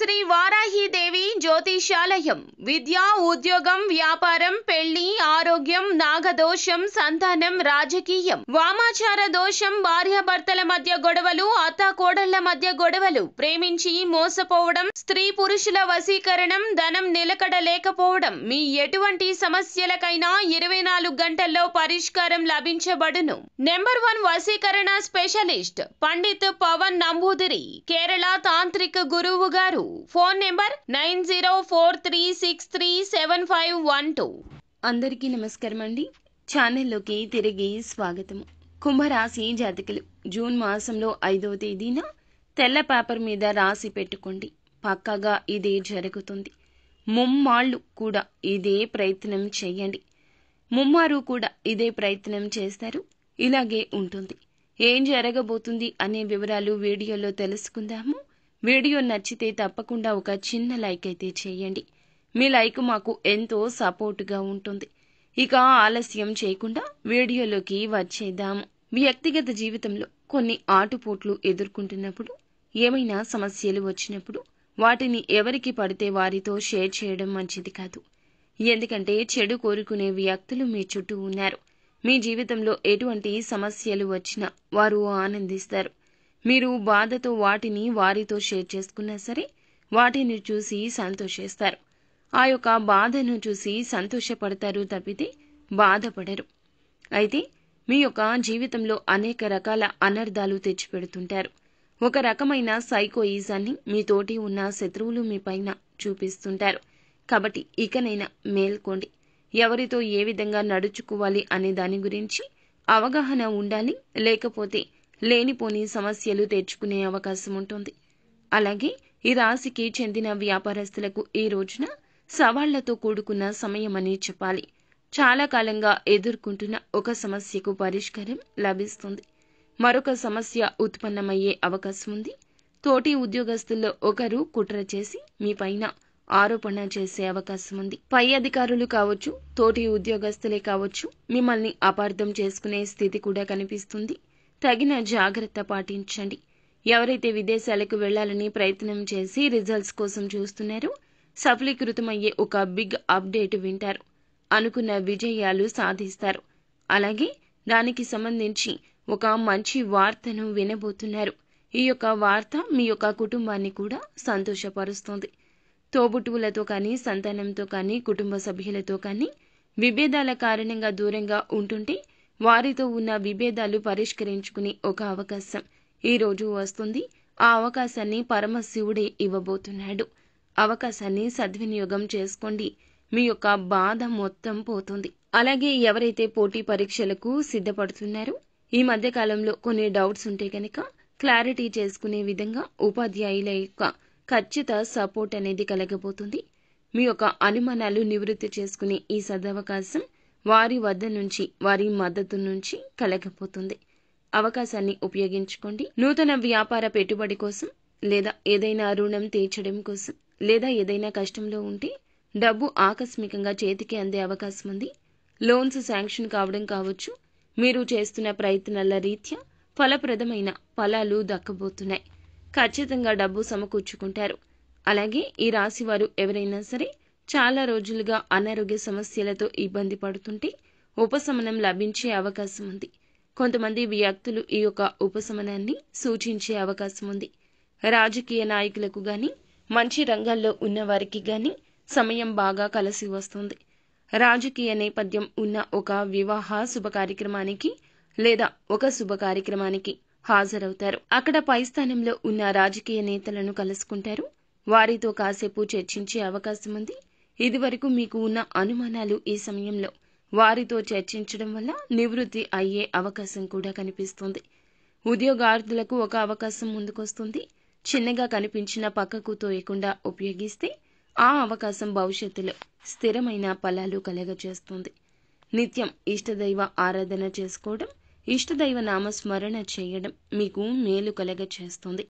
శ్రీ వారాహిదేవి జ్యోతిషాలయం విద్య, ఉద్యోగం, వ్యాపారం, పెళ్లి, ఆరోగ్యం, నాగదోషం, సంతానం, రాజకీయం, వామాచార దోషం, భార్యాభర్తల మధ్య గొడవలు, అత్తాకోడళ్ల మధ్య గొడవలు, ప్రేమించి మోసపోవడం, స్త్రీ పురుషుల వశీకరణం, ధనం నిలకడ లేకపోవడం, మీ ఎటువంటి సమస్యలకైనా 24 గంటల్లో పరిష్కారం లభించబడును. నెంబర్ 1 వశీకరణ స్పెషలిస్ట్ పండిత్ పవన్ నంబూదిరి, కేరళ తాంత్రిక గురువు గారు. Phone number 9043637512. అందరికీ నమస్కారం అండి. ఛానల్లోకి తిరిగి స్వాగతం. కుంభరాశి జాతకులు జూన్ మాసంలో 5వ తేదీన తెల్ల పేపర్ మీద రాసి పెట్టుకోండి. పక్కాగా ఇదే జరుగుతుంది. ముమ్మాళ్ళు కూడా ఇదే ప్రయత్నం చేయండి. ముమ్మారు కూడా ఇదే ప్రయత్నం చేస్తారు. ఇలాగే ఉంటుంది. ఏం జరగబోతుంది అనే వివరాలు వీడియోలో తెలుసుకుందాము. వీడియో నచ్చితే తప్పకుండా ఒక చిన్న లైక్ అయితే చేయండి. మీ లైక్ మాకు ఎంతో సపోర్టుగా ఉంటుంది. ఇక ఆలస్యం చేయకుండా వీడియోలోకి వచ్చేద్దాము. వ్యక్తిగత జీవితంలో కొన్ని ఆటుపోట్లు ఎదుర్కొంటున్నప్పుడు, ఏమైనా సమస్యలు వచ్చినప్పుడు వాటిని ఎవరికి పడితే వారితో షేర్ చేయడం మంచిది కాదు. ఎందుకంటే చెడు కోరుకునే వ్యక్తులు మీ చుట్టూ ఉన్నారు. మీ జీవితంలో ఎటువంటి సమస్యలు వచ్చినా వారు ఆనందిస్తారు. మీరు బాధతో వాటిని వారితో షేర్ చేసుకున్నా సరే వాటిని చూసి సంతోషిస్తారు. ఆ యొక్క బాధను చూసి సంతోషపడతారు తప్పితే బాధపడరు. అయితే మీ యొక్క జీవితంలో అనేక రకాల అనర్థాలు తెచ్చిపెడుతుంటారు. ఒక రకమైన సైకోయిజాన్ని మీ తోటి ఉన్న శత్రువులు మీ పైన చూపిస్తుంటారు. కాబట్టి ఇకనైనా మేల్కోండి. ఎవరితో ఏ విధంగా నడుచుకోవాలి అనే దాని గురించి అవగాహన ఉండాలి. లేకపోతే లేనిపోని సమస్యలు తెచ్చుకునే అవకాశం ఉంటుంది. అలాగే ఈ రాశికి చెందిన వ్యాపారస్తులకు ఈ రోజున సవాళ్లతో కూడుకున్న సమయం అని చెప్పాలి. చాలా కాలంగా ఎదుర్కొంటున్న ఒక సమస్యకు పరిష్కారం లభిస్తుంది. మరొక సమస్య ఉత్పన్నమయ్యే అవకాశం ఉంది. తోటి ఉద్యోగస్తుల్లో ఒకరు కుట్ర చేసి మీ పైన ఆరోపణ చేసే అవకాశం ఉంది. పై అధికారులు కావచ్చు, తోటి ఉద్యోగస్తులే కావచ్చు, మిమ్మల్ని అపార్థం చేసుకునే స్థితి కూడా కనిపిస్తుంది. తగిన జాగ్రత్త పాటించండి. ఎవరైతే విదేశాలకు వెళ్లాలని ప్రయత్నం చేసి రిజల్ట్స్ కోసం చూస్తున్నారో సఫలీకృతమయ్యే ఒక బిగ్ అప్డేట్ వింటారు. అనుకున్న విజయాలు సాధిస్తారు. అలాగే దానికి సంబంధించి ఒక మంచి వార్తను వినబోతున్నారు. ఈ యొక్క వార్త మీ యొక్క కుటుంబాన్ని కూడా సంతోషపరుస్తుంది. తోబుట్టువులతో కానీ, సంతానంతో కానీ, కుటుంబ సభ్యులతో కానీ విభేదాల కారణంగా దూరంగా ఉంటుంటే వారితో ఉన్న విభేదాలు పరిష్కరించుకునే ఒక అవకాశం ఈ రోజు వస్తుంది. ఆ అవకాశాన్ని పరమశివుడే ఇవ్వబోతున్నాడు. అవకాశాన్ని సద్వినియోగం చేసుకోండి. మీ యొక్క బాధ మొత్తం పోతుంది. అలాగే ఎవరైతే పోటీ పరీక్షలకు సిద్ధపడుతున్నారో ఈ మధ్య కాలంలో కొన్ని డౌట్స్ ఉంటే కనుక క్లారిటీ చేసుకునే విధంగా ఉపాధ్యాయుల యొక్క ఖచ్చిత సపోర్ట్ అనేది కలగబోతుంది. మీ యొక్క అనుమానాలు నివృత్తి చేసుకునే ఈ సదవకాశం వారి వద్ద నుంచి, వారి మద్దతు నుంచి కలగబోతుంది. అవకాశాన్ని ఉపయోగించుకోండి. నూతన వ్యాపార పెట్టుబడి కోసం, లేదా ఏదైనా రుణం తీర్చడం కోసం, లేదా ఏదైనా కష్టంలో ఉంటే డబ్బు ఆకస్మికంగా చేతికి అందే అవకాశం ఉంది. లోన్స్ శాంక్షన్ కావడం కావచ్చు. మీరు చేస్తున్న ప్రయత్నాల రీత్యా ఫలప్రదమైన ఫలాలు దక్కబోతున్నాయి. ఖచ్చితంగా డబ్బు సమకూర్చుకుంటారు. అలాగే ఈ రాశి వారు ఎవరైనా సరే చాలా రోజులుగా అనారోగ్య సమస్యలతో ఇబ్బంది పడుతుంటే ఉపశమనం లభించే అవకాశం ఉంది. కొంతమంది వ్యక్తులు ఈ యొక్క ఉపశమనాన్ని సూచించే అవకాశం ఉంది. రాజకీయ నాయకులకు గాని, మంచి రంగాల్లో ఉన్నవారికి గాని సమయం బాగా కలిసి వస్తుంది. రాజకీయ నేపథ్యం ఉన్న ఒక వివాహ శుభ కార్యక్రమానికి లేదా ఒక శుభ కార్యక్రమానికి హాజరవుతారు. అక్కడ పై స్థానంలో ఉన్న రాజకీయ నేతలను కలుసుకుంటారు. వారితో కాసేపు చర్చించే అవకాశం ఉంది. ఇదివరకు మీకు ఉన్న అనుమానాలు ఈ సమయంలో వారితో చర్చించడం వల్ల నివృత్తి అయ్యే అవకాశం కూడా కనిపిస్తుంది. ఉద్యోగార్థులకు ఒక అవకాశం ముందుకొస్తుంది. చిన్నగా కనిపించిన పక్కకు తోయకుండా ఉపయోగిస్తే ఆ అవకాశం భవిష్యత్తులో స్థిరమైన ఫలాలు కలగజేస్తుంది. నిత్యం ఇష్టదైవ ఆరాధన చేసుకోవడం, ఇష్టదైవ నామస్మరణ చేయడం మీకు మేలు కలగజేస్తుంది.